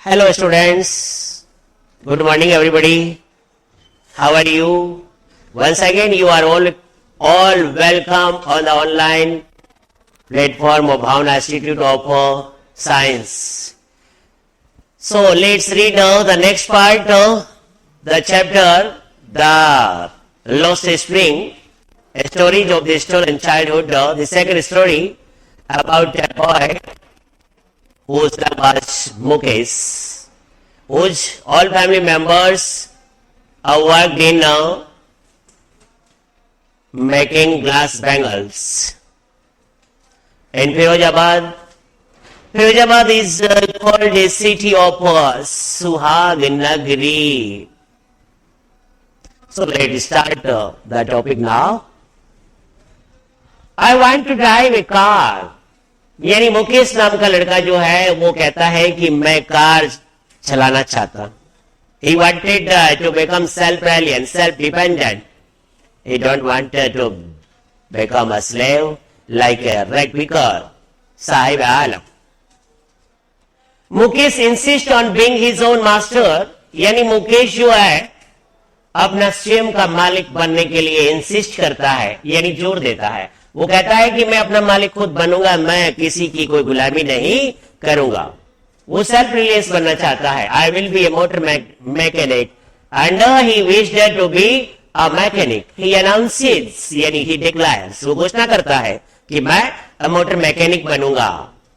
Hello students, good morning everybody. How are you? Once again you are all welcome on the online platform of Bhavana Institute of Science. So let's read the next part of the chapter, The Lost Spring, stories of the stolen childhood. The second story about a boy whose name was Mukesh, whose all family members worked in making glass bangles. In Firozabad is called a city of Suhag Nagri. So let's start the topic now. I want to drive a car. यानी मुकेश नाम का लड़का जो है वो कहता है कि मैं कार चलाना चाहता. He wanted to become self-reliant, self-dependent. He don't want to become a slave like a rag picker, sahib alam. Mukesh insist on being his own master. यानी मुकेश जो है अपना स्वयं का मालिक बनने के लिए इंसिस्ट करता है, यानी जोर देता है. वो कहता है कि मैं अपना मालिक खुद बनूंगा, मैं किसी की कोई गुलामी नहीं करूंगा. वो सेल्फ रिलायंस बनना चाहता है. I will be a motor mechanic and he wished to be a mechanic. He announces, यानी ही डिक्लेयर्स, वो घोषणा करता है कि मैं मोटर मैकेनिक बनूंगा,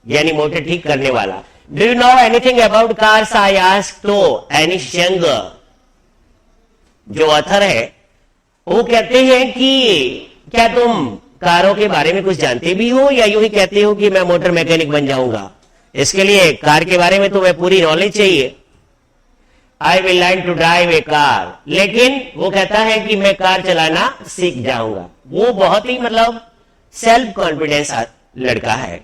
यानी मोटर ठीक करने वाला. Do you know anything about cars? I asked to Anish young. जो ऑथर है वो कहते हैं कि क्या तुम कारों के बारे में कुछ जानते भी हो या यूं ही कहते हो कि मैं मोटर मैकेनिक बन जाऊंगा? इसके लिए कार के बारे में तुम्हें पूरी नॉलेज चाहिए. I will learn to drive a car. लेकिन वो कहता है कि मैं कार चलाना सीख जाऊंगा. वो बहुत ही सेल्फ कॉन्फिडेंस लड़का है.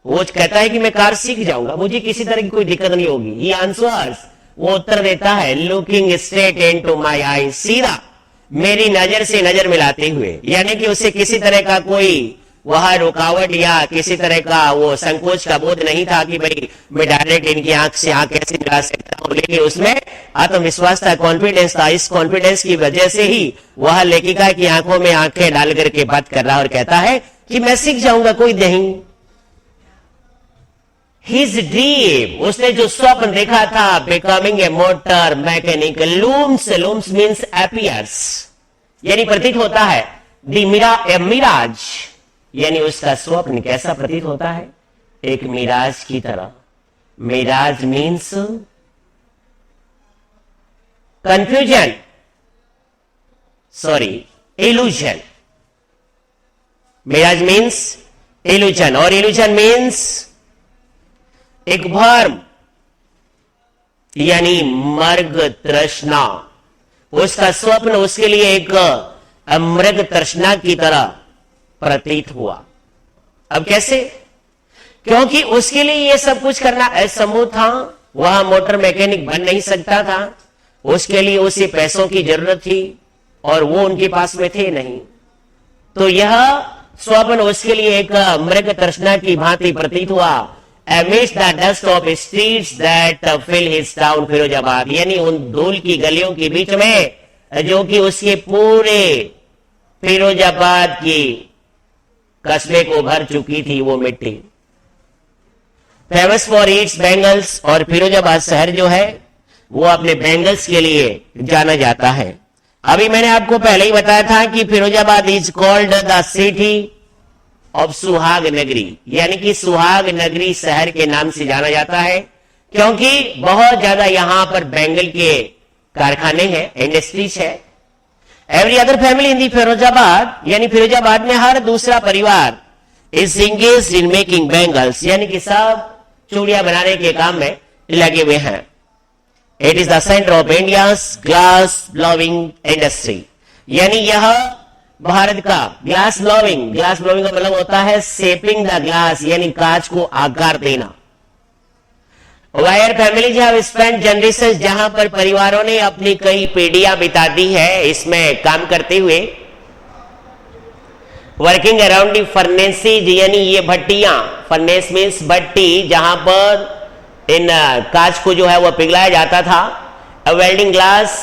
वो कहता है कि मैं कार सीख जाऊंगा, मुझे किसी तरह की कोई दिक्कत नहीं होगी. ही आंसर्स, वो उत्तर देता है, looking straight into my eyes, सीधा मेरी नजर से नजर मिलाते हुए. यानी कि उसे किसी तरह का कोई वह रुकावट या किसी तरह का वो संकोच का बोध नहीं था कि भाई मैं डायरेक्ट इनकी आंख से आंख कैसे मिला सकता हूं. लेकिन उसमें आत्मविश्वास था, कॉन्फिडेंस था. इस कॉन्फिडेंस की वजह से ही वह लेखिका की आंखों में आंखें डाल करके बात कर रहा और कहता है कि मैं सीख जाऊंगा, कोई नहीं. His dream, उसने जो स्वप्न देखा था, becoming a motor mechanic, looms means appears, यानी प्रतीत होता है. The mirage, यानी उसका स्वप्न कैसा प्रतीत होता है? एक मिराज की तरह. Mirage means confusion, illusion. Mirage means illusion और illusion मीन्स एक भ्रम, यानी मर्ग तृष्णा. उसका स्वप्न उसके लिए एक मृग तृष्णा की तरह प्रतीत हुआ. अब कैसे? क्योंकि उसके लिए यह सब कुछ करना असंभव था. वह मोटर मैकेनिक बन नहीं सकता था. उसके लिए उसे पैसों की जरूरत थी और वो उनके पास में थे नहीं. तो यह स्वप्न उसके लिए एक मृग तृष्णा की भांति प्रतीत हुआ. Amidst the dust of streets that fill his town Firozabad, यानी उन धूल की गलियों के बीच में जो कि उसके पूरे फिरोजाबाद की कस्बे को भर चुकी थी वो मिट्टी. फेमस फॉर इट्स बैंगल्स, और फिरोजाबाद शहर जो है वो अपने बैंगल्स के लिए जाना जाता है. अभी मैंने आपको पहले ही बताया था कि Firozabad is called the city of सुहाग नगरी, यानी कि सुहाग नगरी शहर के नाम से जाना जाता है क्योंकि बहुत ज्यादा यहां पर बैंगल के कारखाने हैं, इंडस्ट्रीज है. एवरी अदर फैमिली इन दी फिरोजाबाद, यानी फिरोजाबाद में हर दूसरा परिवार is engaged in making bangles, यानी कि सब चूड़ियां बनाने के काम में लगे हुए हैं. It is the centre of India's glass blowing industry, यानी यह भारत का ग्लास ब्लोइंग का मतलब होता है शेपिंग द ग्लास, यानी कांच को आकार देना. Wire families have spent generations, जहां पर परिवारों ने अपनी कई पीढ़ियां बिता दी है इसमें काम करते हुए. वर्किंग अराउंड दी फर्नेसेज, यानी ये भट्टियां, फर्नेस मीन्स भट्टी, जहां पर इन कांच को जो है वह पिघलाया जाता था। वेल्डिंग ग्लास,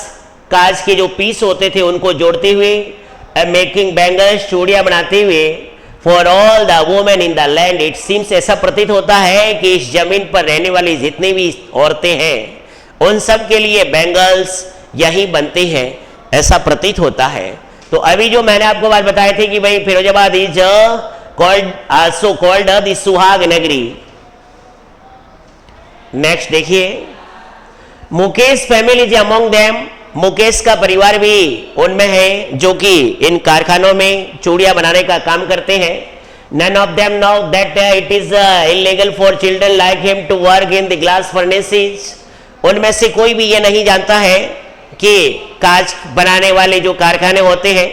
कांच के जो पीस होते थे उनको जोड़ते हुए, मेकिंग बैंगल्स, चूड़ियां बनाते हुए, for all the women in the land it seems, ऐसा प्रतीत होता है कि इस जमीन पर रहने वाली जितनी भी औरतें हैं उन सब के लिए बैंगल्स यही बनते हैं, ऐसा प्रतीत होता है। तो अभी जो मैंने आपको बात बताई थी कि भाई Firozabad is called also called the सुहाग नगरी। नेक्स्ट देखिए, Mukesh family is among them, Mukesh का परिवार भी उनमें है जो कि इन कारखानों में चूड़ियां बनाने का काम करते हैं। None of them know that it is illegal for children like him to work in the glass furnaces, उनमें से कोई भी ये नहीं जानता है कि कांच बनाने वाले जो कारखाने होते हैं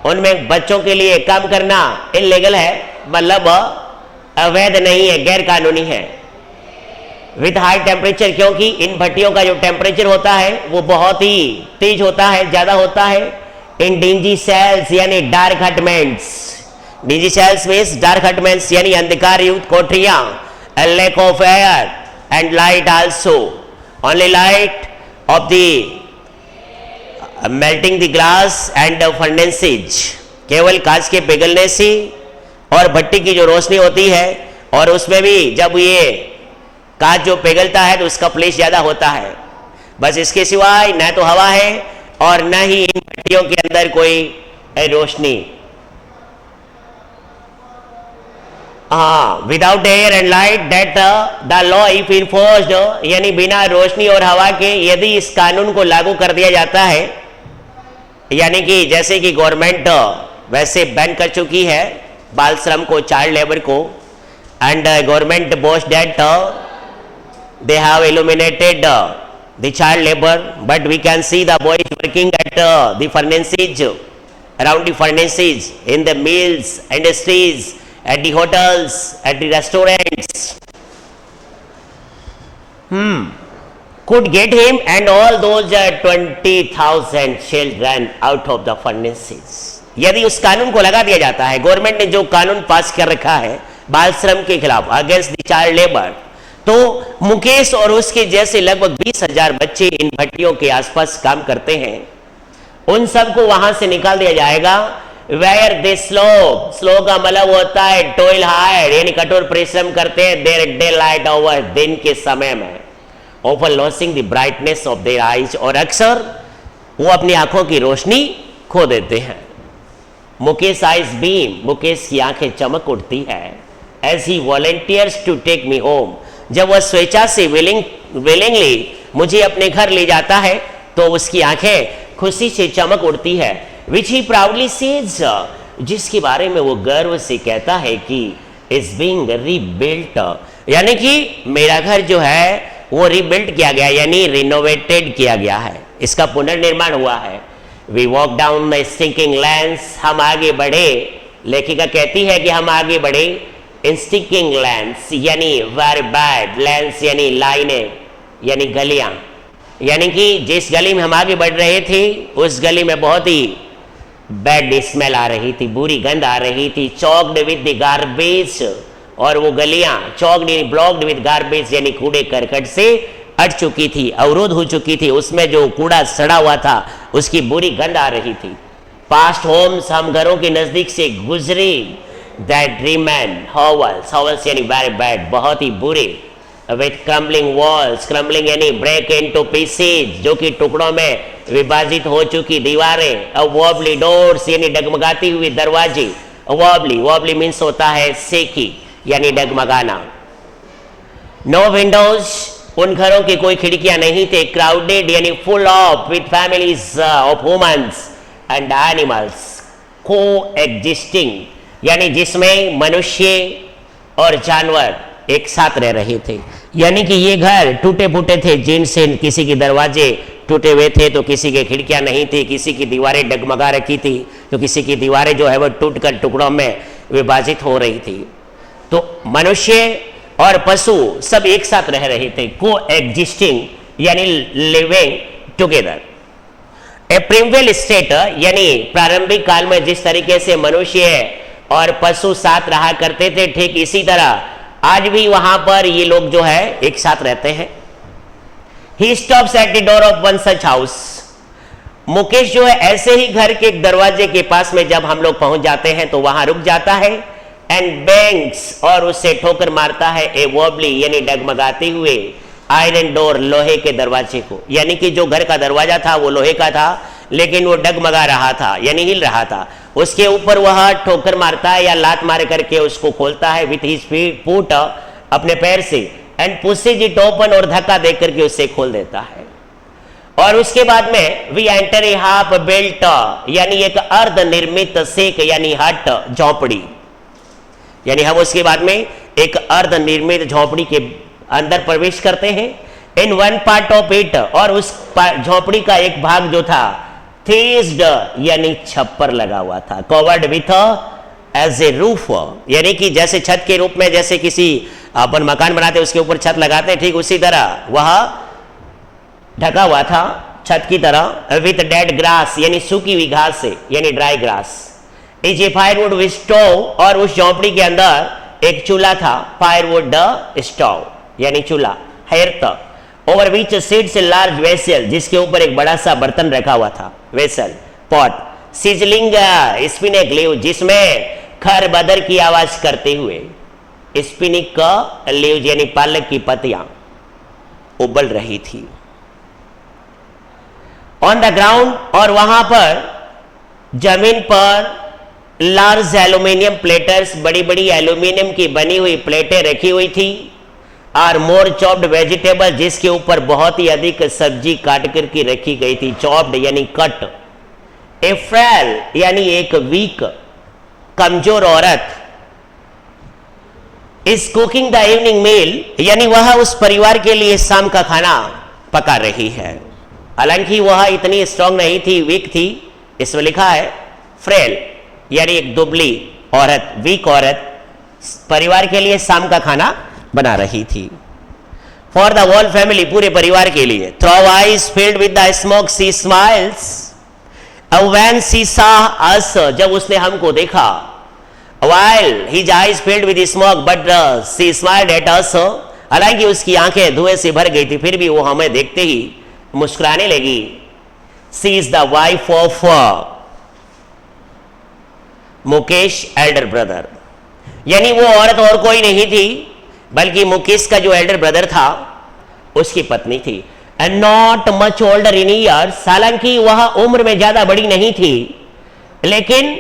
उनमें बच्चों के लिए काम करना इलीगल है, मतलब अवैध नहीं है, गैर कानूनी है। विथ हाई टेम्परेचर, क्योंकि इन भट्टियों का जो टेम्परेचर होता है वो बहुत ही तेज होता है, ज्यादा होता है। इन डिंजी सेल्स यानी dark hutments, dingy cells means dark hutments यानी अंधकार युक्त कोठरियां, lack of air and light also, only light of the melting the glass and furnaces, केवल कांच के पिघलने से और भट्टी की जो रोशनी होती है, और उसमें भी जब ये कांच जो पिघलता है तो उसका फ्लैश ज्यादा होता है। बस इसके सिवाय न तो हवा है और न ही इन भट्टियों के अंदर कोई रोशनी। हाँ, without air and light that the law if enforced, यानी बिना रोशनी और हवा के यदि इस कानून को लागू कर दिया जाता है, यानी कि जैसे कि गवर्नमेंट वैसे बैन कर चुकी है बाल श्रम को, चाइल्ड लेबर को, and government boast that they have eliminated the child labor, but we can see the boys working at the furnaces, around the furnaces, in the mills, industries, at the hotels, at the restaurants. Could get him and all those 20,000 children out of the furnaces. यदि उस कानून को लगा दिया जाता है, government ने जो कानून पास कर रखा है बाल श्रम के खिलाफ, अगेंस्ट द चाइल्ड लेबर, तो मुकेश और उसके जैसे लगभग 20,000 बच्चे इन भट्टियों के आसपास काम करते हैं, उन सबको वहां से निकाल दिया जाएगा। वेयर दे स्लो का मतलब होता है टोइल हार्ड, यानी कठोर परिश्रम करते हैं, देयर डे लाइट ओवर, दिन के समय में, often losing the brightness of their eyes, और अक्सर वो अपनी आंखों की रोशनी खो देते हैं। मुकेश आइज बीम, मुकेश की आंखें चमक उठती है। As he volunteers to take me home, जब वह स्वेच्छा से विलिंगली मुझे अपने घर ले जाता है तो उसकी आंखें खुशी से चमक उठती है। विच ही प्राउडली सेज, जिसके बारे में वो गर्व से कहता है कि इज बीइंग रीबिल्ट, यानी कि मेरा घर जो है वो रीबिल्ट किया गया, यानी रिनोवेटेड किया गया है, इसका पुनर्निर्माण हुआ है। We walk down the stinking lands, हम आगे बढ़े, लेखिका कहती है कि हम आगे बढ़े इन स्टिंकिंग लैंड्स, यानी वेरी बैड लैंड्स, यानी लाइनें, यानी गलियां, यानी कि जिस गली में हम आगे बढ़ रहे थे उस गली में बहुत ही बैड स्मेल आ रही थी, बुरी गंध आ रही थी। चॉक्ड विद द गार्बेज, और वो गलियां चॉक्ड ब्लॉक्ड विद गार्बेज, यानी कूड़े करकट से अट चुकी थी, अवरोध हो चुकी थी, उसमें जो कूड़ा सड़ा हुआ था उसकी बुरी गंध आ रही थी। पास्ट होम्स, हम घरों के नजदीक से गुजरे, दैट रिमेन हॉवल्स, हॉवल्स यानी वेरी बैड, बहुत ही बुरे, विथ क्रम्बलिंग वॉल्स, क्रम्बलिंग यानी ब्रेक इनटू पीसेज, जो कि टुकड़ों में विभाजित हो चुकी दीवारें, वॉबली डोर्स यानी डगमगाती हुई दरवाजे, वॉबली मीन्स होता है सेकी यानी डगमगाना। नो विंडोज, उन घरों की कोई खिड़कियां नहीं थे। क्राउडेड यानी full of with families of humans and animals, को एग्जिस्टिंग यानी जिसमें मनुष्य और जानवर एक साथ रह रहे थे, यानी कि ये घर टूटे फूटे थे, जिनसे किसी के दरवाजे टूटे हुए थे तो किसी के खिड़कियां नहीं थी, किसी की दीवारें डगमगा रखी थी तो किसी की दीवारें जो है वो टूटकर टुकड़ों में विभाजित हो रही थी। तो मनुष्य और पशु सब एक साथ रह रहे थे, को एग्जिस्टिंग यानी लिविंग टुगेदर। ए प्रिमवेल स्टेट यानी प्रारंभिक काल में जिस तरीके से मनुष्य और पशु साथ रहा करते थे, ठीक इसी तरह आज भी वहां पर ये लोग जो है एक साथ रहते हैं। He stops at the door of one such house. Mukesh जो है ऐसे ही घर के एक दरवाजे के पास में जब हम लोग पहुंच जाते हैं तो वहां रुक जाता है, एंड बैंग्स और उससे ठोकर मारता है ए वॉबली यानी डगमगाते हुए आयरन डोर लोहे के दरवाजे को। यानी कि जो घर का दरवाजा था वो लोहे का था लेकिन वो डगमगा रहा था यानी हिल रहा था। उसके ऊपर वह ठोकर मारता है या लात मार करके उसको खोलता है विथ हिज फुट अपने पैर से, एंड पुशेज इट ओपन और धक्का देकर करके उससे खोल देता है। और उसके बाद में we enter a half built यानी एक अर्ध निर्मित सेक यानी हट झोपड़ी, यानी हम उसके बाद में एक अर्ध निर्मित झोपड़ी के अंदर प्रवेश करते हैं। In one part of it और उस झोपड़ी का एक भाग जो था थीस्ड यानी छप्पर लगा हुआ था, covered with as a roof यानी कि जैसे छत के रूप में जैसे किसी अपन मकान बनाते उसके ऊपर छत लगाते हैं ठीक उसी तरह वह ढका हुआ था छत की तरह। विथ डेड ग्रास यानी सूखी हुई घास से यानी dry grass. Is a firewood with stove और उस झोपड़ी के अंदर एक चूल्हा था, फायरवुड स्टोव यानी चूल्हा, hearth over which sits a large vessel जिसके ऊपर एक बड़ा सा बर्तन रखा हुआ था, vessel pot, sizzling spinach leave जिसमें खर बदर की आवाज करते हुए स्पिनिक लीव यानी पालक की पत्तियां उबल रही थी। ऑन द ग्राउंड और वहां पर जमीन पर लार्ज एल्यूमिनियम प्लेटर्स बड़ी बड़ी एल्यूमिनियम की बनी हुई प्लेटें रखी हुई थी। आर मोर चॉप्ड वेजिटेबल जिसके ऊपर बहुत ही अधिक सब्जी काट कर की रखी गई थी, चॉप्ड यानी कट। ए फ्रेल यानी एक वीक कमजोर औरत इज कुकिंग द इवनिंग मील यानी वह उस परिवार के लिए शाम का खाना पका रही है। हालांकि वह इतनी स्ट्रांग नहीं थी, वीक थी, इसमें लिखा है फ्रेल यानी एक दुबली औरत, वीक औरत परिवार के लिए शाम का खाना बना रही थी। फॉर द होल फैमिली पूरे परिवार के लिए। Through eyes filled with the smoke she smiles when she saw us जब उसने हमको देखा। While his eyes filled with smoke but she smiled at us हालांकि उसकी आंखें धुएं से भर गई थी फिर भी वो हमें देखते ही मुस्कुराने लगी। She is the wife of Mukesh Elder brother यानी वो औरत और कोई नहीं थी बल्कि मुकेश का जो एल्डर ब्रदर था उसकी पत्नी थी। And not much older in years हालांकि वह उम्र में ज्यादा बड़ी नहीं थी लेकिन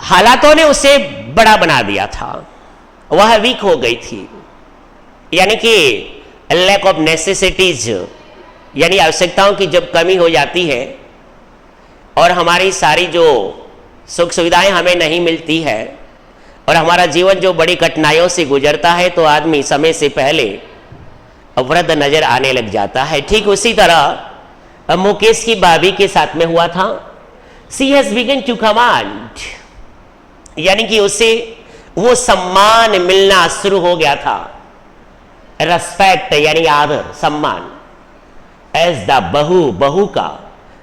हालातों ने उसे बड़ा बना दिया था। वह वीक हो गई थी यानी कि लैक ऑफ नेसेसिटीज यानी आवश्यकताओं की जब कमी हो जाती है और हमारी सारी जो सुख सुविधाएं हमें नहीं मिलती है और हमारा जीवन जो बड़ी कठिनाइयों से गुजरता है तो आदमी समय से पहले वृद्ध नजर आने लग जाता है। ठीक उसी तरह मुकेश की भाभी के साथ में हुआ था। She has begun to command यानी कि उसे वो सम्मान मिलना शुरू हो गया था, रेस्पेक्ट यानी आदर सम्मान, एज द बहू का,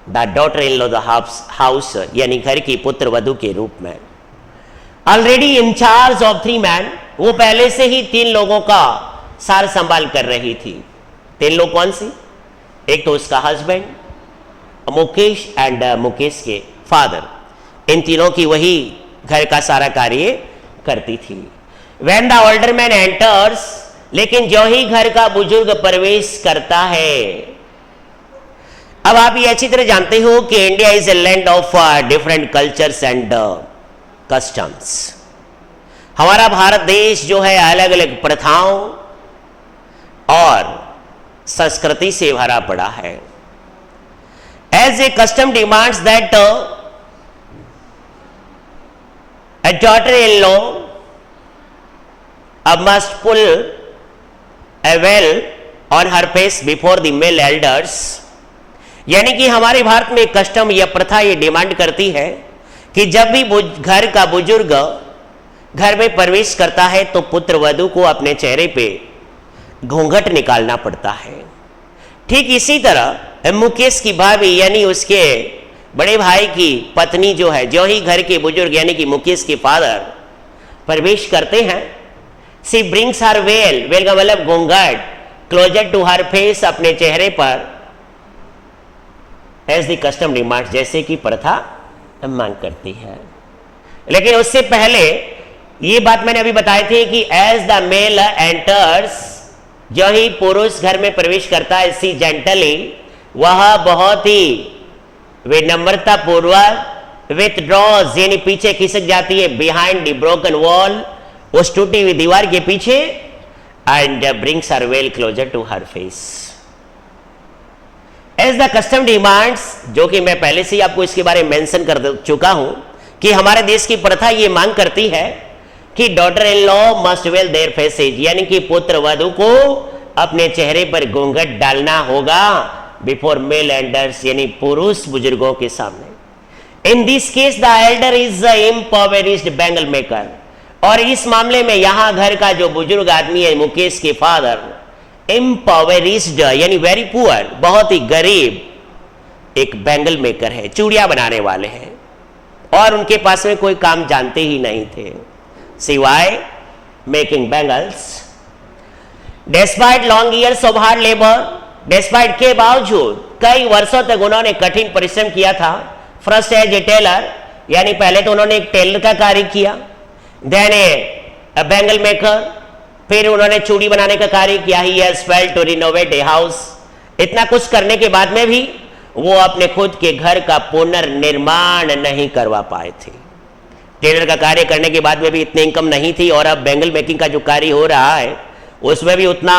the daughter in law the house यानी घर की पुत्र वधु के रूप में। Already in charge of 3 man वो पहले से ही 3 लोगों का सार संभाल कर रही थी। 3 लोग कौन सी? एक तो उसका हस्बैंड मुकेश एंड मुकेश के फादर, इन तीनों की वही घर का सारा कार्य करती थी। When the older man enters लेकिन जो ही घर का बुजुर्ग प्रवेश करता है। अब आप ये अच्छी तरह जानते हो कि India is a land of different cultures and customs. हमारा भारत देश जो है अलग अलग प्रथाओं और संस्कृति से भरा पड़ा है। As a custom demands that a daughter-in-law must pull a veil on her face before the male elders। यानी कि हमारे भारत में कस्टम या प्रथा ये डिमांड करती है कि जब भी घर का बुजुर्ग घर में प्रवेश करता है तो पुत्र वधु को अपने चेहरे पे घूंघट निकालना पड़ता है। ठीक इसी तरह मुकेश की भाभी यानी उसके बड़े भाई की पत्नी जो है, जो ही घर के बुजुर्ग यानी कि मुकेश के फादर प्रवेश करते हैं सी ब्रिंग्स हर वेल, वेल का मतलब घूंघट, क्लोजर टू हर फेस, अपने चेहरे पर, एज द कस्टम डिमांड, जैसे कि प्रथा मांग करती है। लेकिन उससे पहले ये बात मैंने अभी बताई थी कि एज द मेल एंटर्स, जो ही पुरुष घर में प्रवेश करता है, सी जेंटली, वह बहुत ही विनम्रता पूर्वक, विथड्रॉज यानी पीछे खिसक जाती है, बिहाइंड द ब्रोकन वॉल, उस टूटी हुई दीवार के पीछे, and brings her veil closer to her face as the custom demands, जो कि मैं पहले से ही आपको इसके बारे में मेंशन कर चुका हूं कि हमारे देश की प्रथा ये मांग करती है कि daughter in law must veil their faces, यानी कि पुत्र वधु को अपने चेहरे पर घूंघट डालना होगा बिफोर मेल एल्डर्स, यानी पुरुष बुजुर्गों के सामने। In this case the elder is the impoverished bangle maker, और इस मामले में यहां घर का जो बुजुर्ग आदमी है, मुकेश के फादर, इम्पॉवरिश्ड यानी वेरी पुअर, बहुत ही गरीब एक बैंगल मेकर है, चूड़ियां बनाने वाले हैं, और उनके पास में कोई काम जानते ही नहीं थे सिवाय making bangles. Despite long years of hard labour, despite के बावजूद कई वर्षों तक उन्होंने कठिन परिश्रम किया था। फर्स्ट एज ए टेलर, यानी पहले तो उन्होंने एक टेलर का कार्य किया, देन ए बैंगल मेकर, फिर उन्होंने चूड़ी बनाने का कार्य किया। He has failed to renovate a house, इतना कुछ करने के बाद में भी वो अपने खुद के घर का पुनर्निर्माण नहीं करवा पाए थे। टेलर का कार्य करने के बाद में भी इतनी इनकम नहीं थी, और अब बैंगल मेकिंग का जो कार्य हो रहा है उसमें भी उतना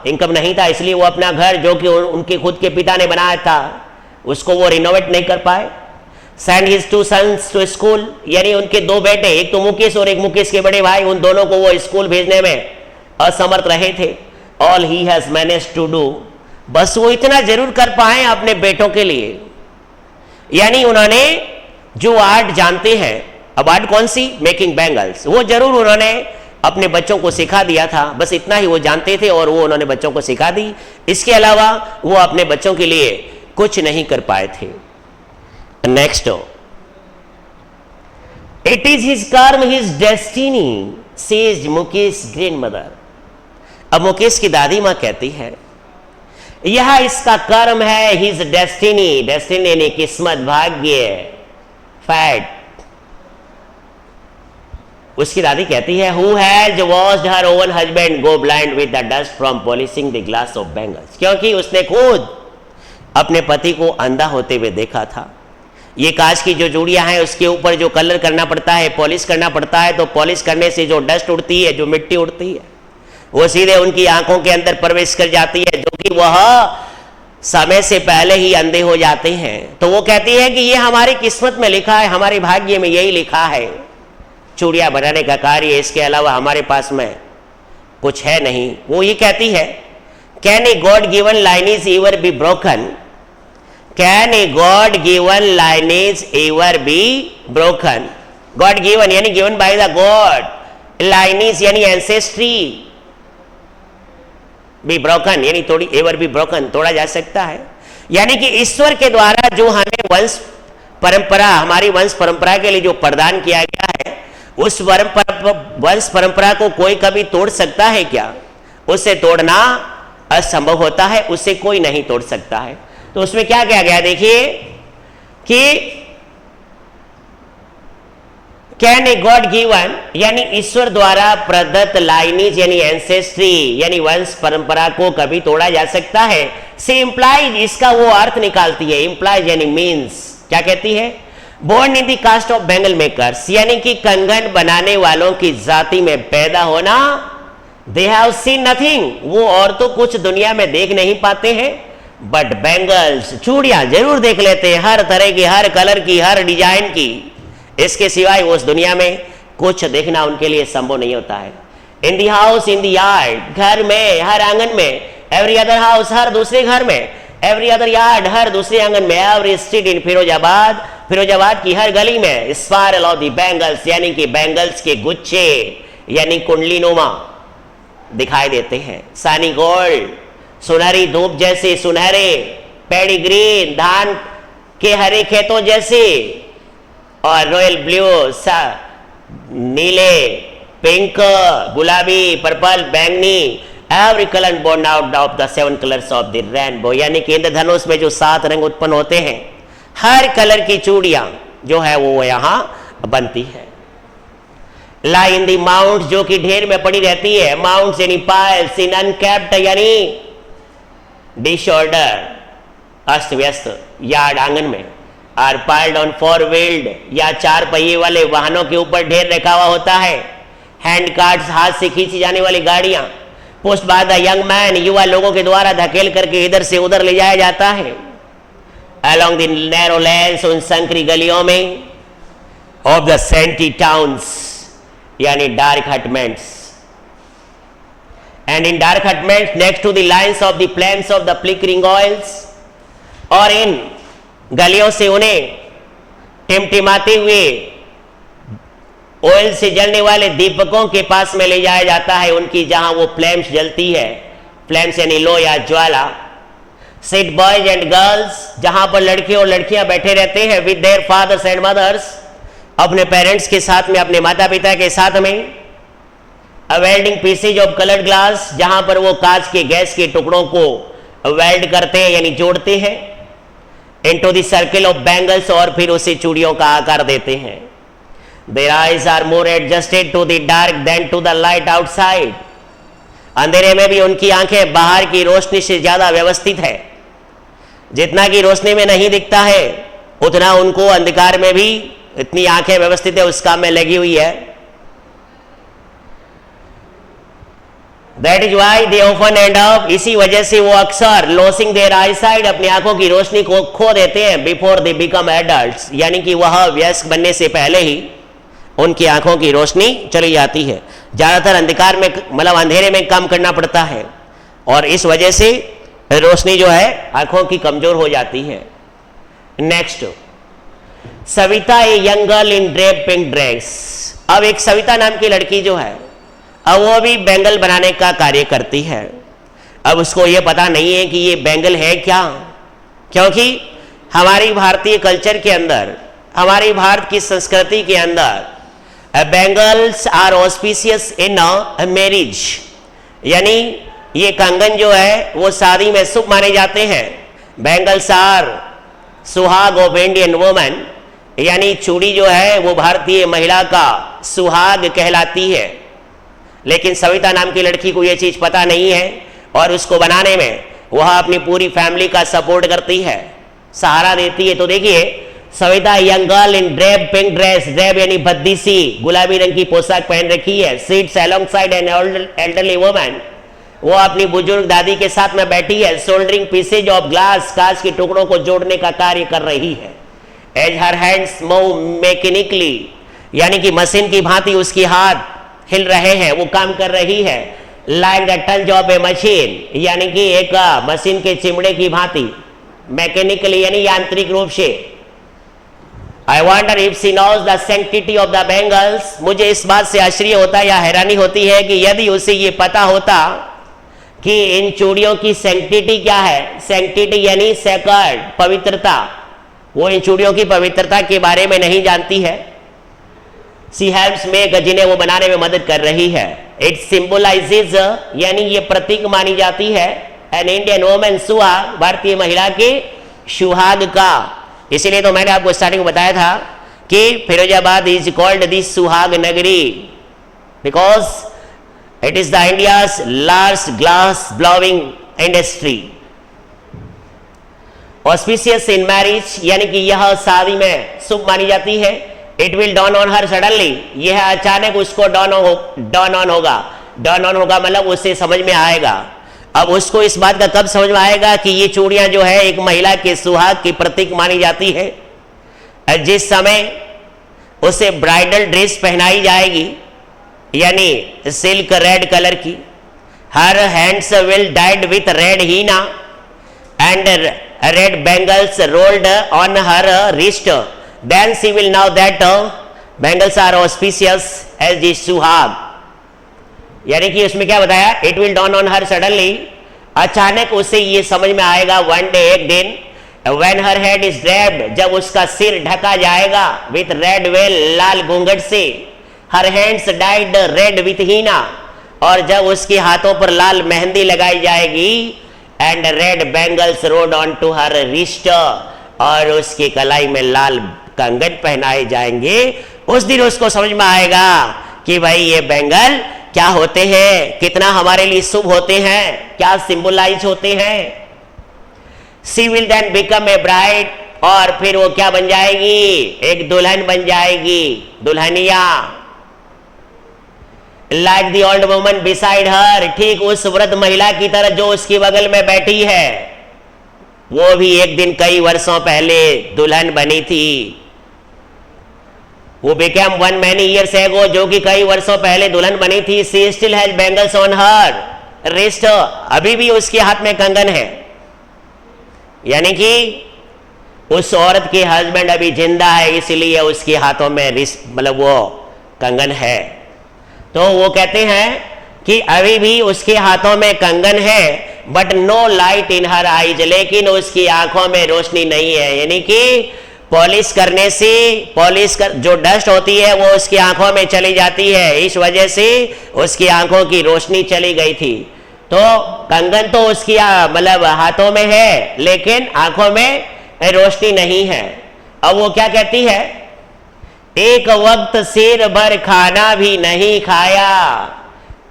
इनकम नहीं था, इसलिए वो अपना घर जो कि उनके खुद के पिता ने बनाया था उसको वो रिनोवेट नहीं कर पाए। Send his two sons to school, यानी उनके दो बेटे, एक तो मुकेश और एक मुकेश के बड़े भाई, उन दोनों को वो स्कूल भेजने में असमर्थ रहे थे। All he has managed to do, बस वो इतना जरूर कर पाए अपने बेटों के लिए, यानी उन्होंने जो आर्ट जानते हैं, अब आर्ट कौन सी, मेकिंग बैंगल्स, वो जरूर उन्होंने अपने बच्चों को सिखा दिया था, बस इतना ही वो जानते थे और वो उन्होंने बच्चों को सिखा दी। इसके अलावा वो अपने बच्चों के लिए कुछ नहीं कर पाए थे। नेक्स्ट, इट इज हिज कर्म his destiny says Mukesh grandmother. अब मुकेश की दादी मां कहती है यह इसका कर्म है, हिज डेस्टिनी, डेस्टिनी यानी किस्मत, भाग्य, फैट। उसकी दादी कहती है who has watched her own husband go blind with the dust from polishing the glass of bangles, क्योंकि उसने खुद अपने पति को अंधा होते हुए देखा था। ये कांच की जो चूड़ियां हैं उसके ऊपर जो कलर करना पड़ता है, पॉलिश करना पड़ता है, तो पॉलिश करने से जो डस्ट उड़ती है, जो मिट्टी उड़ती है, वो सीधे उनकी आंखों के अंदर प्रवेश कर जाती है, जो कि वह समय से पहले ही अंधे हो जाते हैं। तो वो कहती है कि ये हमारी किस्मत में लिखा है, हमारे भाग्य में यही लिखा है, चूड़ियां बनाने का कार्य, इसके अलावा हमारे पास में कुछ है नहीं। वो ये कहती है can a God given lineage ever be broken, can a God given lineage ever be broken. God given यानी given by the God, lineage यानी एंसेस्ट्री, बी ब्रोकन यानी तोड़ी, एवर बी ब्रोकन तोड़ा जा सकता है, यानी कि ईश्वर के द्वारा जो हमें वंश परंपरा, हमारी वंश परंपरा के लिए जो प्रदान किया गया है, उस वंश परंपरा को कोई कभी तोड़ सकता है क्या? उसे तोड़ना असंभव होता है, उसे कोई नहीं तोड़ सकता है। तो उसमें क्या किया गया देखिए कि कैन ए गॉड गिवन यानी ईश्वर द्वारा प्रदत्त लाइनेज यानी एंसेस्ट्री यानी वंश परंपरा को कभी तोड़ा जा सकता है। से इंप्लाइज, इसका वो अर्थ निकालती है, इंप्लाइज यानी मीन्स, क्या कहती है? Born in the caste of bangle makers, यानी कि कंगन बनाने वालों की जाति में पैदा होना। दे हैव सीन नथिंग, वो और तो कुछ दुनिया में देख नहीं पाते हैं, बट बैंगल्स, चूड़ियां जरूर देख लेते हैं, हर तरह की, हर कलर की, हर डिजाइन की। इसके सिवाय उस दुनिया में कुछ देखना उनके लिए संभव नहीं होता है। इन the house in the yard, घर में, हर आंगन में, एवरी अदर हाउस, हर दूसरे घर में, एवरी अदर यार्ड, हर दूसरे आंगन में, every street in Firozabad, Firozabad की हर गली में, स्पाइरल ऑफ द बैंगल्स यानी कि बैंगल्स के गुच्छे यानी कुंडली नुमा दिखाई देते हैं। सानी गोल्ड, सुनहरी धूप जैसे सुनहरे, पैडी ग्रीन, धान के हरे खेतों जैसे, और रॉयल ब्लू, नीले पिंक, गुलाबी, पर्पल, बैंगनी, every colour born out of the 7 colours of the rainbow, यानी कि इंद्रधनुष में जो 7 रंग उत्पन्न होते हैं, हर कलर की चूड़ियां जो है वो यहां बनती है। लाई इन दी माउंट, जो कि ढेर में पड़ी रहती है, माउंट्स यानी पाइल्स, इन अनकेप्ट यानी डिसऑर्डर, अस्त व्यस्त यार्ड आंगन में, आर पाइल्ड ऑन 4 व्हील्ड या 4 पहिए वाले वाहनों के ऊपर ढेर रखा हुआ होता है। हैंड कार्ट्स, हाथ से खींची जाने वाली गाड़ियां, pushed by the young man, युवा लोगों के द्वारा धकेल करके इधर से उधर ले जाया जाता है। अलोंग द नैरो लेन्स, उन संकरी गलियों में, ऑफ द सेंटी टाउन्स यानी dark hutments, and in dark hutments next to the lines of the flames of the flickering oils, और इन गलियों से उन्हें टिमटिमाते हुए ऑयल से जलने वाले दीपकों के पास में ले जाया जाता है, उनकी जहां वो फ्लेम्स जलती है, फ्लेम्स यानी लो या ज्वाला। सिट बॉयज एंड गर्ल्स, जहां पर लड़के और लड़कियां बैठे रहते हैं, with their fathers and mothers, अपने पेरेंट्स के साथ में, अपने माता पिता के साथ में। A welding pieces of coloured glass, जहां पर वो कांच के गैस के टुकड़ों को वेल्ड करते हैं यानी जोड़ते हैं। Into the circle of bangles, और फिर उसे चूड़ियों का आकार देते हैं। Their eyes are more adjusted to the dark than to the light outside, अंधेरे में भी उनकी आंखें बाहर की रोशनी से ज्यादा व्यवस्थित है। जितना की रोशनी में नहीं दिखता है, उतना उनको अंधकार में भी इतनी आंखें व्यवस्थित है, उस काम में लगी हुई है। That is why they often and up, इसी वजह से वो अक्सर लॉसिंग देयर आईसाइट, अपनी आंखों की रोशनी को खो देते हैं, बिफोर दे बिकम एडल्ट्स, यानी कि वह वयस्क बनने से पहले ही उनकी आंखों की रोशनी चली जाती है। ज्यादातर अंधकार में, मतलब अंधेरे में काम करना पड़ता है, और इस वजह से रोशनी जो है आंखों की कमजोर हो जाती है। Next, Savita a young girl in drape pink dress. अब एक सविता नाम की लड़की जो है, अब वो भी बैंगल बनाने का कार्य करती है। अब उसको ये पता नहीं है कि ये बैंगल है क्या, क्योंकि हमारी भारतीय कल्चर के अंदर, हमारी भारत की संस्कृति के अंदर bangles are auspicious in marriage, यानी ये कंगन जो है वो शादी में शुभ माने जाते हैं। बैंगल्स आर सुहाग ऑफ इंडियन वुमन, यानी चूड़ी जो है वो भारतीय महिला का सुहाग कहलाती है। लेकिन सविता नाम की लड़की को ये चीज पता नहीं है, और उसको बनाने में वह अपनी पूरी फैमिली का सपोर्ट करती है, सहारा देती है। तो देखिए, Savita young girl in drape pink dress, drape यानी भद्दी सी गुलाबी रंग की पोशाक पहन रखी है। Seats alongside an elderly woman, वो अपनी बुजुर्ग दादी के साथ में बैठी है। सोल्डरिंग पीसेज ऑफ ग्लास, कांच के टुकड़ों को जोड़ने का कार्य कर रही है। As her hands move mechanically, यानी कि मशीन की भांति उसकी हाथ हिल रहे हैं, वो काम कर रही है। Like the tongs of a machine, यानी कि एक मशीन के चिमड़े की भांति, मैकेनिकली यानी यांत्रिक रूप से। I wonder if she knows the sanctity of the bangles, मुझे इस बात से आश्चर्य होता या हैरानी होती है कि यदि उसे ये पता होता कि इन चूड़ियों की सैंक्टिटी क्या है। सैंक्टिटी यानी सेक्रेड, पवित्रता, वो इन चूड़ियों की पवित्रता के बारे में नहीं जानती है। सी हेल्प्स मेक, जिन्हें वो बनाने में मदद कर रही है। इट सिंबलाइजेज, यानी ये प्रतीक मानी जाती है, एन इंडियन वुमन सुहाग, भारतीय महिला के सुहाग का। इसीलिए तो मैंने आपको स्टार्टिंग में बताया था कि फिरोजाबाद इज कॉल्ड दी सुहाग नगरी, because it is the India's large glass blowing industry. Auspicious in marriage, यानी कि यह शादी में शुभ मानी जाती है। It will dawn on her suddenly, यह अचानक उसको डॉन ऑन होगा, मतलब उससे समझ में आएगा। अब उसको इस बात का कब समझ में आएगा कि ये चूड़ियां जो है एक महिला के सुहाग की प्रतीक मानी जाती है। जिस समय उसे ब्राइडल ड्रेस पहनाई जाएगी, यानी सिल्क रेड कलर की, her hands will dyed with red henna and red bangles rolled on her wrist, then she will know that bangles are auspicious as the सुहाग। यानी कि उसमें क्या बताया, it will dawn on her suddenly, अचानक उसे ये समझ में आएगा, one day, एक दिन, when her head is draped, जब उसका सिर ढका जाएगा, with red veil, लाल घूंघट से, her hands dyed red with henna, और जब उसके हाथों पर लाल मेहंदी लगाई जाएगी, and red bangles rode on to her wrist, और उसकी कलाई में लाल कंगन पहनाए जाएंगे, उस दिन उसको समझ में आएगा कि भाई ये बैंगल क्या होते हैं, कितना हमारे लिए शुभ होते हैं, क्या सिंबलाइज होते हैं। She will then become a bride, और फिर वो क्या बन जाएगी, एक दुल्हन बन जाएगी, Dulhania. Like the old woman beside her, ठीक उस वृद्ध महिला की तरह जो उसकी बगल में बैठी है, वो भी एक दिन कई वर्षों पहले दुल्हन बनी थी। वो became one many years ago, जो कि कई वर्षों पहले दुल्हन बनी थी। She still has bangles on her wrist, अभी भी उसके हाथ में कंगन है, यानी कि उस औरत के हस्बैंड अभी जिंदा है, इसलिए उसके हाथों में रिस्ट मतलब वो कंगन है। तो वो कहते हैं कि अभी भी उसके हाथों में कंगन है, but no light in her eyes, लेकिन उसकी आंखों में रोशनी नहीं है, यानी कि पॉलिश करने से जो डस्ट होती है वो उसकी आंखों में चली जाती है, इस वजह से उसकी आंखों की रोशनी चली गई थी। तो कंगन तो उसकी मतलब हाथों में है, लेकिन आंखों में रोशनी नहीं है। अब वो क्या कहती है, एक वक्त शेर भर खाना भी नहीं खाया,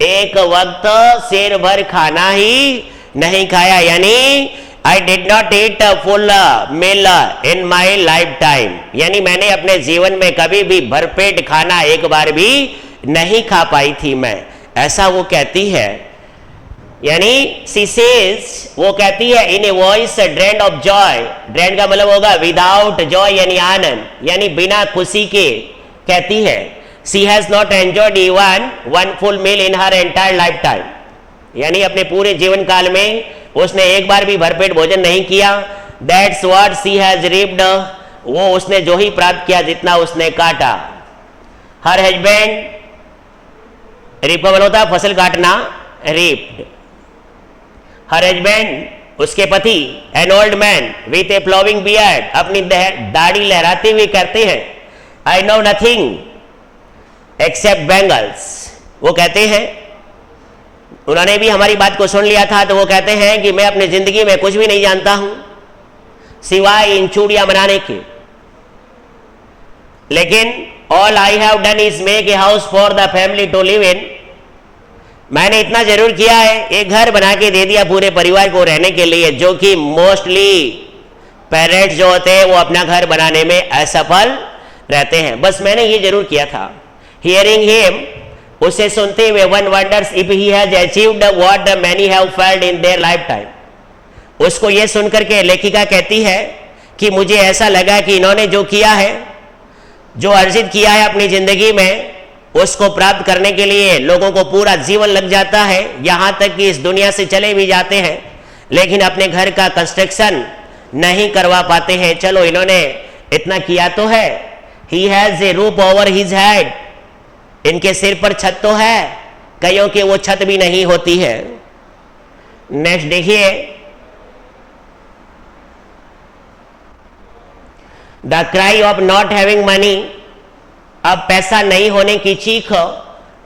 एक वक्त शेर भर खाना ही नहीं खाया, यानी I did not eat a full meal in my lifetime, यानी मैंने अपने जीवन में कभी भी भरपेट खाना एक बार भी नहीं खा पाई थी मैं, ऐसा वो कहती है। यानी she says, वो कहती है in a voice drained of joy, drained का मतलब होगा without joy यानी आनंद, यानी बिना खुशी के कहती है। She has not enjoyed even one full meal in her entire lifetime, यानी अपने पूरे जीवन काल में उसने एक बार भी भरपेट भोजन नहीं किया। That's what she has reaped, वो उसने जो ही प्राप्त किया जितना उसने काटा। Her husband, रीप का मतलब होता है फसल काटना, रीप्ड। Her husband, उसके पति, an old man with a flowing beard, अपनी दाढ़ी लहराते हुए कहते हैं, I know nothing except bangles, वो कहते हैं, उन्होंने भी हमारी बात को सुन लिया था, तो वो कहते हैं कि मैं अपनी जिंदगी में कुछ भी नहीं जानता हूं सिवाय इन चूड़ियां बनाने के, लेकिन all I have done is make a house for the family to live in, मैंने इतना जरूर किया है, एक घर बना के दे दिया पूरे परिवार को रहने के लिए, जो कि मोस्टली पेरेंट्स जो होते हैं वो अपना घर बनाने में असफल रहते हैं, बस मैंने ये जरूर किया था। हियरिंग हिम, उसे सुनते हुए, one wonders if he has achieved what many have failed in their life time, उसको ये सुनकर के लेखिका कहती है कि मुझे ऐसा लगा कि इन्होंने जो किया है, जो अर्जित किया है अपनी जिंदगी में, उसको प्राप्त करने के लिए लोगों को पूरा जीवन लग जाता है, यहां तक कि इस दुनिया से चले भी जाते हैं, लेकिन अपने घर का कंस्ट्रक्शन नहीं करवा पाते हैं। चलो इन्होंने इतना किया तो है, he has a roof over his head, इनके सिर पर छत तो है, कईयों के वो छत भी नहीं होती है। नेक्स्ट देखिए, the cry of not having money, अब पैसा नहीं होने की चीख,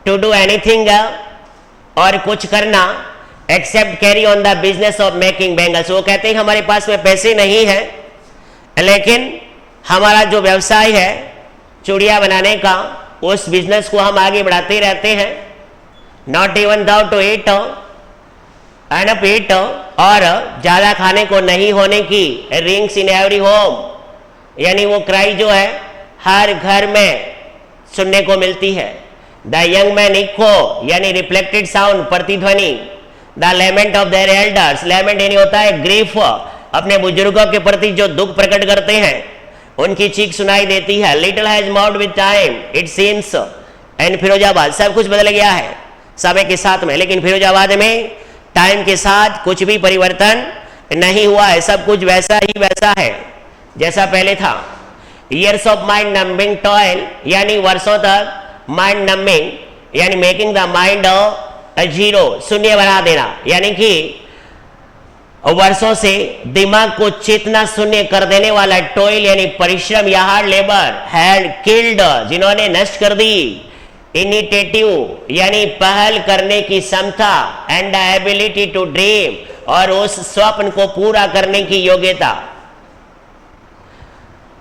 टू डू एनीथिंग, और कुछ करना, except carry on the business of making bangles, वो कहते हैं हमारे पास में पैसे नहीं है, लेकिन हमारा जो व्यवसाय है चूड़ियां बनाने का, उस बिजनेस को हम आगे बढ़ाते रहते हैं। Not even though to eat enough eat, और ज्यादा खाने को नहीं होने की, रिंग्स इन एवरी होम, यानी वो क्राई जो है हर घर में सुनने को मिलती है। द यंग मैन इको, यानी रिफ्लेक्टेड साउंड, प्रतिध्वनि। The lament of their elders, lament यानी होता है ग्रीफ, अपने बुजुर्गों के प्रति जो दुख प्रकट करते हैं उनकी चीख सुनाई देती है। Little has moved with time it seems, and Firozabad, सब कुछ बदल गया है समय के साथ में, लेकिन फिरोजाबाद में टाइम के साथ कुछ भी परिवर्तन नहीं हुआ है, सब कुछ वैसा ही वैसा है जैसा पहले था। Years of mind numbing toil, यानी वर्षों तक माइंड नंबिंग, यानी मेकिंग द माइंड जीरो, शून्य बना देना, यानी कि वर्षों से दिमाग को चेतना शून्य कर देने वाला टॉयल यानी परिश्रम या हार्ड लेबर, हैड किल्ड, जिन्होंने नष्ट कर दी इनिटेटिव यानी पहल करने की क्षमता, and the ability to dream और उस स्वप्न को पूरा करने की योग्यता।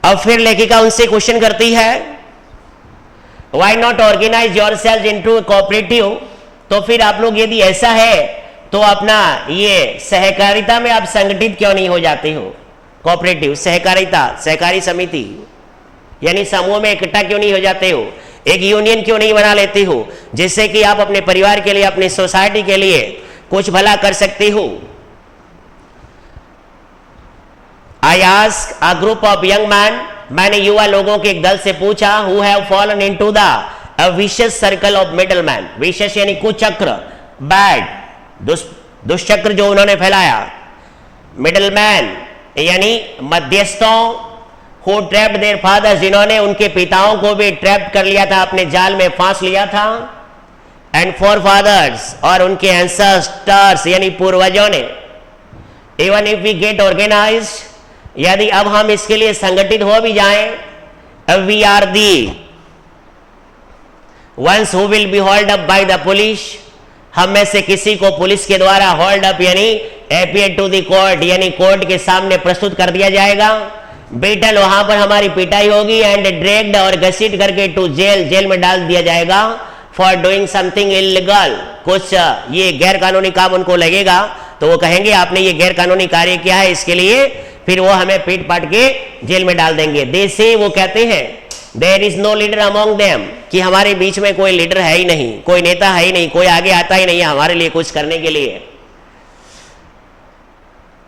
अब फिर लेखिका उनसे क्वेश्चन करती है, why not organise yourself into cooperative, तो फिर आप लोग यदि ऐसा है तो अपना ये सहकारिता में आप संगठित क्यों नहीं हो जाते हो? कोऑपरेटिव सहकारिता, सहकारी समिति यानी समूह में इकट्ठा क्यों नहीं हो जाते हो? एक यूनियन क्यों नहीं बना लेते हो, जिससे कि आप अपने परिवार के लिए, अपने सोसाइटी के लिए कुछ भला कर सकते हो? I ask a group of young man, मैंने युवा लोगों के एक दल से पूछा, who have fallen into the vicious circle of middle man, vicious यानी कुचक्र, बैड दुष्चक्र जो उन्होंने फैलाया, मिडल मैन यानी मध्यस्थों, हु ट्रैप्ड देयर फादर्स, जिन्होंने उनके पिताओं को भी ट्रैप कर लिया था, अपने जाल में फांस लिया था, एंड फॉर फादर्स और उनके एंसेस्टर्स यानी पूर्वजों ने। Even if we get organised, यदि अब हम इसके लिए संगठित हो भी जाएं, we are the ones who will be hold up by the police, हम में से किसी को पुलिस के द्वारा होल्ड अप यानी अपीयर टू द कोर्ट यानी कोर्ट के सामने प्रस्तुत कर दिया जाएगा, बेटल वहां पर हमारी पिटाई होगी, एंड ड्रैग्ड और घसीट करके टू जेल, जेल में डाल दिया जाएगा, फॉर डूइंग समथिंग इलीगल, कुछ ये गैर कानूनी काम उनको लगेगा तो वो कहेंगे आपने ये गैर कानूनी कार्य किया है, इसके लिए फिर वो हमें पीट पाट के जेल में डाल देंगे। दे से वो कहते हैं, there is no leader among them, कि हमारे बीच में कोई लीडर है ही नहीं, कोई नेता है ही नहीं, कोई आगे आता ही नहीं है हमारे लिए कुछ करने के लिए।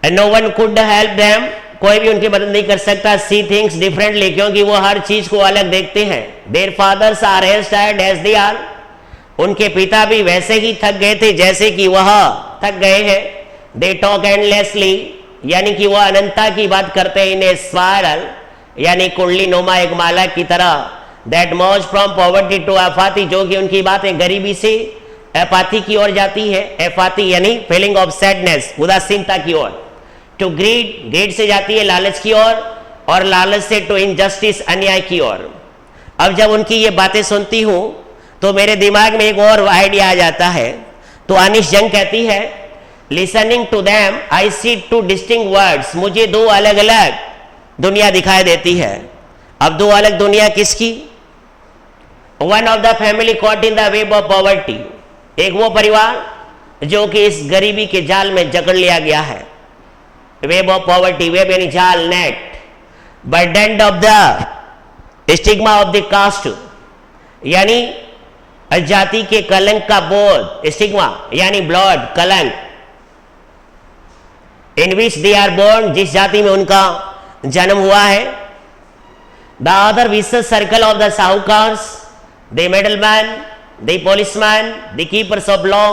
And no one could help them, कोई भी उनकी मदद नहीं कर सकता। सी थिंग्स डिफरेंटली, क्योंकि वो हर चीज को अलग देखते हैं। Their fathers are as tired as they are, उनके पिता भी वैसे ही थक गए थे जैसे कि वह थक गए हैं। दे टॉक एंडलेसली, यानी कि वह अनंतता की बात करते हैं। इन ए स्पाइरल यानी कुंडली नुमा एक माला की तरह। That moves from poverty to apathy, जो कि उनकी बातें गरीबी से एपाथी की ओर जाती है। एपाथी यानी फीलिंग ऑफ सैडनेस, उदासीनता की ओर। टू ग्रीड, ग्रीड से जाती है लालच की ओर, और लालच से टू इनजस्टिस, अन्याय की ओर। अब जब उनकी ये बातें सुनती हूं तो मेरे दिमाग में एक और आइडिया आ जाता है। तो अनिश जंग कहती है, listening to them I see two distinct words, मुझे दो अलग अलग दुनिया दिखाई देती है। अब दो अलग दुनिया किसकी? One of the family caught in the web of poverty, एक वो परिवार जो कि इस गरीबी के जाल में जकड़ लिया गया है। वेब ऑफ पॉवर्टी, वेब यानी जाल, net. Burden of the stigma of the caste, यानी जाति के कलंक का बोझ। स्टिग्मा यानी ब्लड, कलंक। इन विच दे आर बोर्न, जिस जाति में उनका जन्म हुआ है। The other vicious circle of the sahukars, the middleman, the policeman, the keepers of law,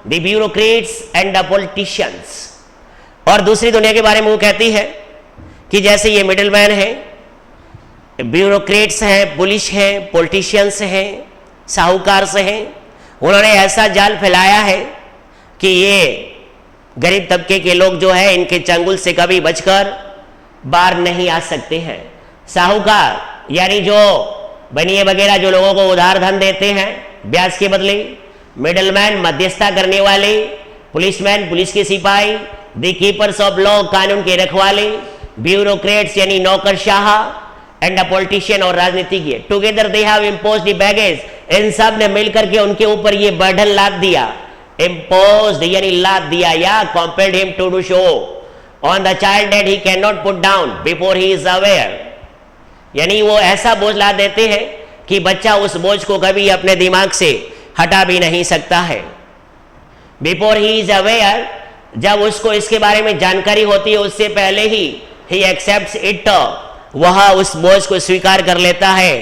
the bureaucrats and the politicians. और दूसरी दुनिया के बारे में वो कहती है कि जैसे ये मिडलमैन है, ब्यूरोक्रेट्स हैं, पुलिस हैं, पॉलिटिशियंस हैं, साहूकार से हैं, उन्होंने ऐसा जाल फैलाया है कि ये गरीब तबके के लोग जो है इनके चंगुल से कभी बचकर बाहर नहीं आ सकते हैं। साहूकार यानी जो बनिए वगैरह जो लोगों को उधार धन देते हैं ब्याज के बदले। मिडलमैन मध्यस्थता करने वाले। पुलिसमैन पुलिस के सिपाही। द कीपर्स ऑफ लॉ कानून के रखवाले। ब्यूरोक्रेट्स यानी नौकरशाह। एंड द पॉलिटिशियन और राजनीतिज्ञ। Together they have imposed the baggage, इन सब ने मिलकर के उनके ऊपर ये बर्डन लाद दिया। इम्पोज्ड यानी लाद दिया, या compelled him to do show on the child that he can not put down before he is aware, यानी वो ऐसा बोझ ला देते हैं कि बच्चा उस बोझ को कभी अपने दिमाग से हटा भी नहीं सकता है। बिफोर ही इज अवेयर, जब उसको इसके बारे में जानकारी होती है उससे पहले ही एक्सेप्ट्स इट, वह उस बोझ को स्वीकार कर लेता है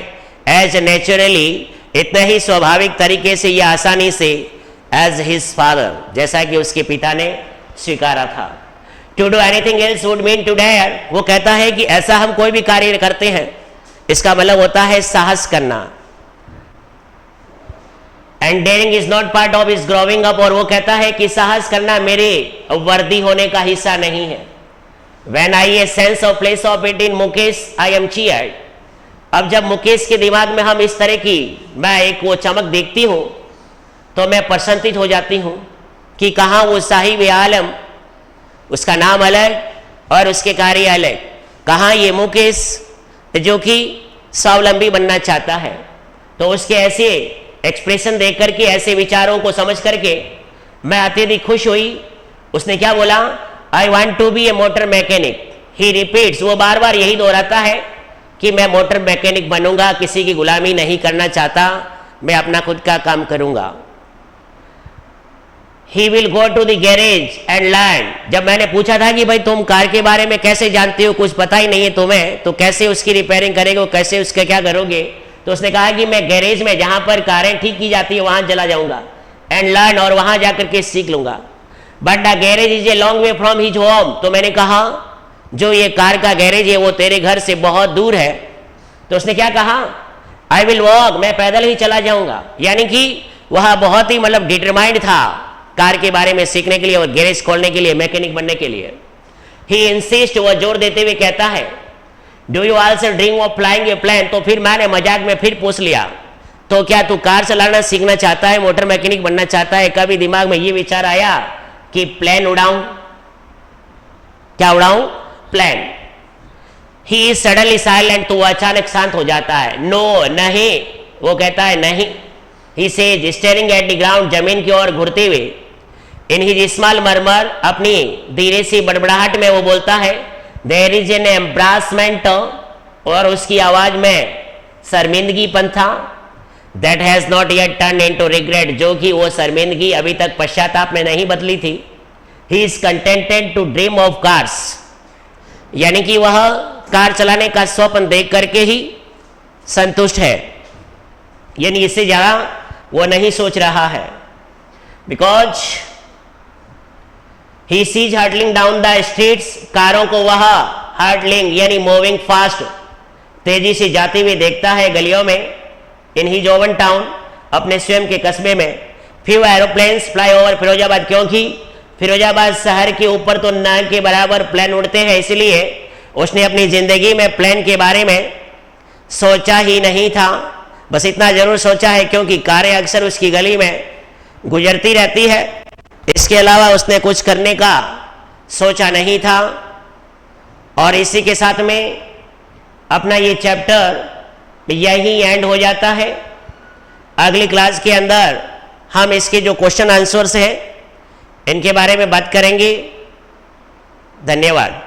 एज नेचुरली, इतने ही स्वाभाविक तरीके से या आसानी से एज हिज फादर, जैसा कि उसके पिता ने स्वीकारा था। To do anything else would mean to dare, वो कहता है कि ऐसा हम कोई भी कार्य करते हैं इसका मतलब होता है साहस करना। And daring is not part of his growing up, और वो कहता है कि साहस करना मेरे वर्दी होने का हिस्सा नहीं है। When I a sense of place of it in Mukesh, I am cheered. अब जब मुकेश के दिमाग में हम इस तरह की मैं एक वो चमक देखती हूं तो मैं प्रसन्नित हो जाती हूं कि कहाँ वो साहिब आलम, उसका नाम अलग और उसके कार्य अलग, कहाँ ये मुकेश जो कि स्वावलंबी बनना चाहता है। तो उसके ऐसे एक्सप्रेशन देख करके, ऐसे विचारों को समझ करके मैं अत्यधिक खुश हुई। उसने क्या बोला, I want to be a motor mechanic. He repeats, वो बार बार यही दोहराता है कि मैं मोटर मैकेनिक बनूंगा, किसी की गुलामी नहीं करना चाहता, मैं अपना खुद का काम करूंगा। He will go to the garage and learn। जब मैंने पूछा था कि भाई तुम कार के बारे में कैसे जानते हो, कुछ पता ही नहीं है तुम्हें, तो कैसे उसकी रिपेयरिंग करेगे, कैसे उसका क्या करोगे, तो उसने कहा कि मैं गैरेज में जहां पर कारें ठीक की जाती है वहां चला जाऊंगा एंड लर्न, और वहां जाकर के सीख लूंगा। But the garage is a long way from his home. तो मैंने कहा जो ये कार का गैरेज है वो तेरे घर से बहुत दूर है। तो उसने क्या कहा, आई विल वॉक, मैं पैदल ही चला जाऊंगा। यानी कि वह बहुत ही मतलब डिटरमाइंड था कार के बारे में सीखने के लिए और गैरेज खोलने के लिए, मैकेनिक बनने के लिए। ही इंसिस्ट, वह जोर देते हुए कहता है, do you also dream of flying a plane. तो फिर मैंने मजाक में फिर पूछ लिया, तो क्या तू कार चलाना सीखना चाहता है, मोटर मैकेनिक बनना चाहता है? कभी दिमाग में ये विचार आया कि प्लेन उड़ाऊं? क्या उड़ाऊं? Plane. He is suddenly silent, तो वह अचानक शांत हो जाता है। नो, नहीं, वो कहता है नहीं। He says staring at the ground, जमीन की ओर घूरते हुए, इन हिज स्मॉल मर्मर, अपनी धीरे सी बड़बड़ाहट में वो बोलता है, देयर इज एन एम्ब्रासमेंट, और उसकी आवाज में शर्मिंदगीपन था, that has not yet turn into regret, जो कि वो शर्मिंदगी अभी तक पश्चाताप में नहीं बदली थी। He is contented to dream of cars, यानी कि वह कार चलाने का स्वप्न देख करके ही संतुष्ट है, यानी इससे ज्यादा वो नहीं सोच रहा है। Because he sees hurtling down the streets, कारों को वह हर्टलिंग यानी मूविंग फास्ट, तेजी से जाते हुए देखता है गलियों में। इन हिज ओवन टाउन, अपने स्वयं के कस्बे में। Few aeroplanes fly over Firozabad, क्योंकि फिरोजाबाद शहर के ऊपर तो न के बराबर प्लेन उड़ते हैं, इसलिए उसने अपनी जिंदगी में प्लेन के बारे में सोचा ही नहीं था। बस इतना जरूर सोचा है क्योंकि कारें अक्सर उसकी गली में गुजरती रहती है, इसके अलावा उसने कुछ करने का सोचा नहीं था। और इसी के साथ में अपना ये चैप्टर यही एंड हो जाता है। अगली क्लास के अंदर हम इसके जो क्वेश्चन आंसर्स हैं इनके बारे में बात करेंगे। धन्यवाद।